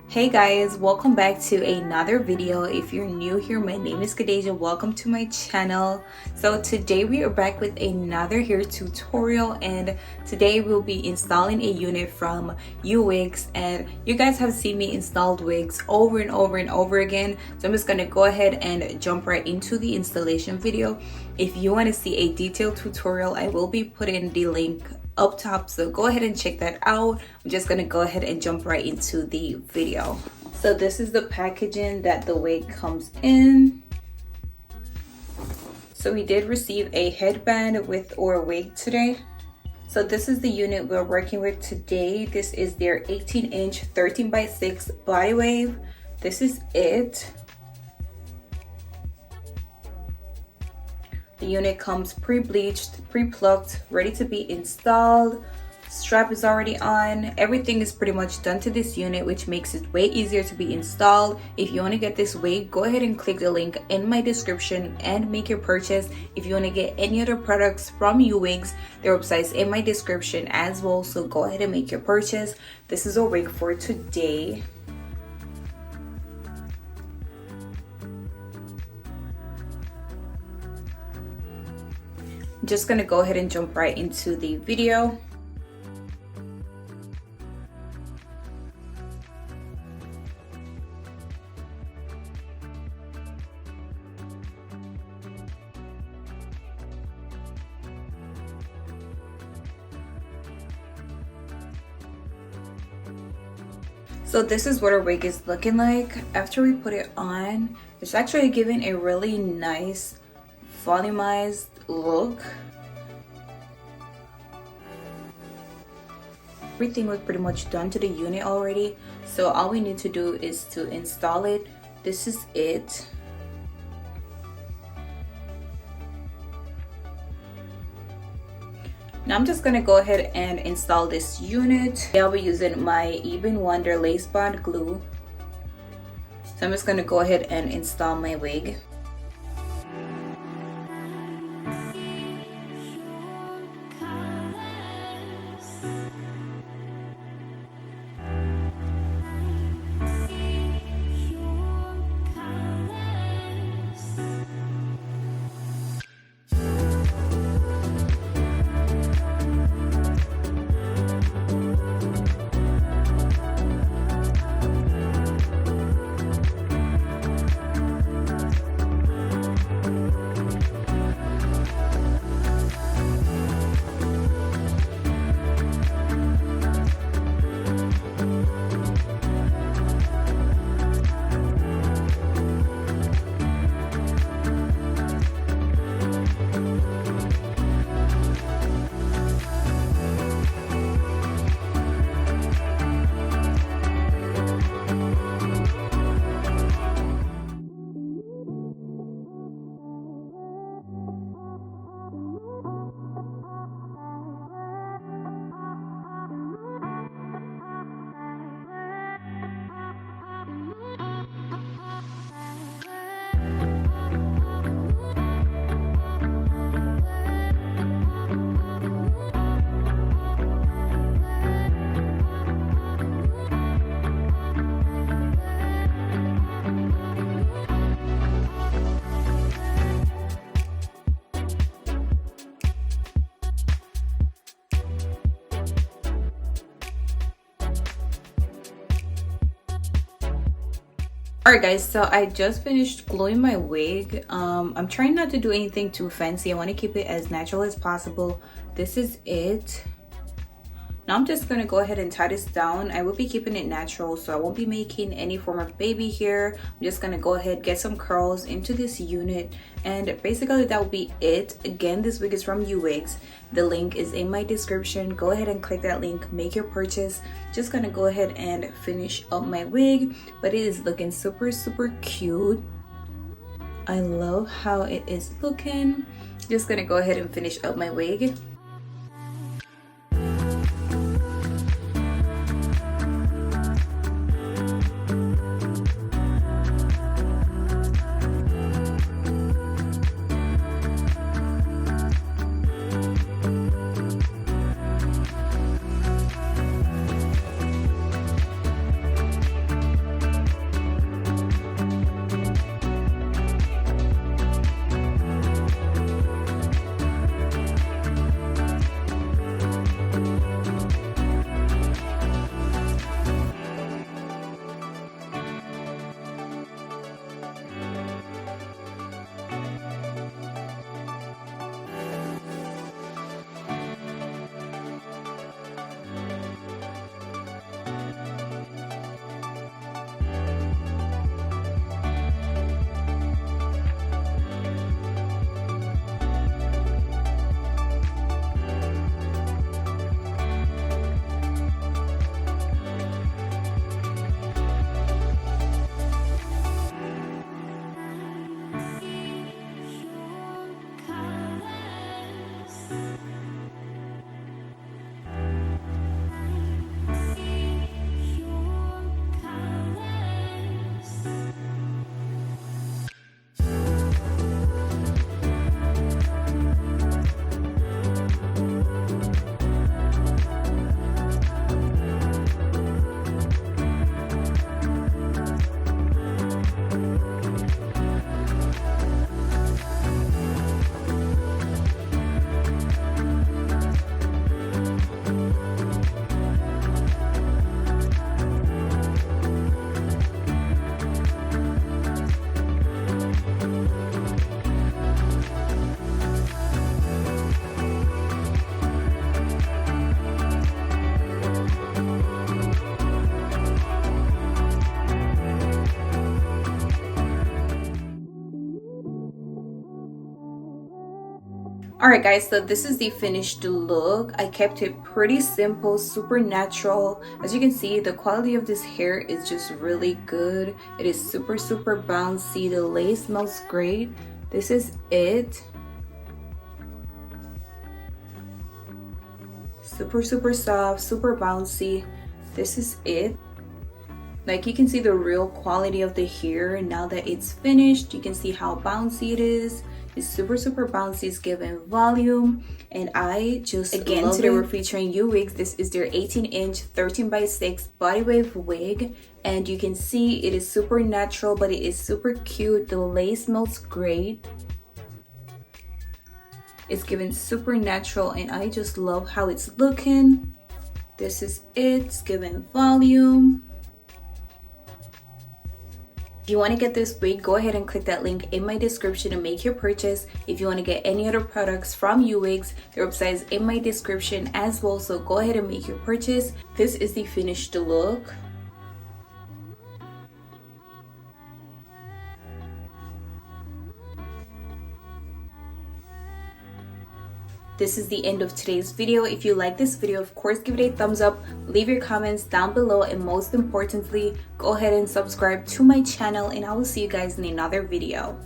Hey guys, welcome back to another video. If you're new here, my name is Kadeja. Welcome to my channel. So today we are back with another hair tutorial, and today we'll be installing a unit from Yoowigs. And you guys have seen me install wigs over and over and over again, so I'm just gonna go ahead and jump right into the installation video. If you want to see a detailed tutorial, I will be putting the link up top, so go ahead and check that out. I'm just gonna go ahead and jump right into the video. So this is the packaging that the wig comes in. So we did receive a headband with our wig today. So this is the unit we're working with today. This is their 18-inch 13x6 body wave. This is it. The unit comes pre-bleached, pre-plucked, ready to be installed. Strap is already on. Everything is pretty much done to this unit, which makes it way easier to be installed. If you want to get this wig, go ahead and click the link in my description and make your purchase. If you want to get any other products from Yoowigs, their website is in my description as well, so go ahead and make your purchase. This is our wig for today. I'm just gonna go ahead and jump right into the video. So this is what our wig is looking like after we put it on. It's actually giving a really nice volumized look. Everything was pretty much done to the unit already, so all we need to do is to install it. This is it. Now I'm just gonna go ahead and install this unit. I'll be using my Even Wonder lace bond glue. So I'm just gonna go ahead and install my wig. Alright guys, so I just finished gluing my wig. I'm trying not to do anything too fancy. I want to keep it as natural as possible. This is it. Now I'm just going to go ahead and tie this down. I will be keeping it natural, so I won't be making any form of baby hair. I'm just going to go ahead, get some curls into this unit, and basically that will be it. Again, this wig is from Yoowigs. The link is in my description. Go ahead and click that link, make your purchase. Just going to go ahead and finish up my wig, but it is looking super cute. I love how it is looking. Just going to go ahead and finish up my wig. Alright guys, so this is the finished look. I kept it pretty simple, super natural. As you can see, the quality of this hair is just really good. It is super bouncy. The lace smells great. This is it. Super soft, super bouncy. This is it. Like, you can see the real quality of the hair now that it's finished. You can see how bouncy it is. It's super bouncy. It's giving volume, and I just again love today it. We're featuring Yoowigs. This is their 18-inch 13x6 body wave wig, and you can see it is super natural, but it is super cute. The lace smells great. It's giving super natural, and I just love how it's looking. This is it. It's giving volume. If you want to get this wig, go ahead and click that link in my description to make your purchase. If you want to get any other products from Yoowigs, their website is in my description as well, so go ahead and make your purchase. This is the finished look. This is the end of today's video. If you like this video, of course, give it a thumbs up, leave your comments down below, and most importantly, go ahead and subscribe to my channel, and I will see you guys in another video.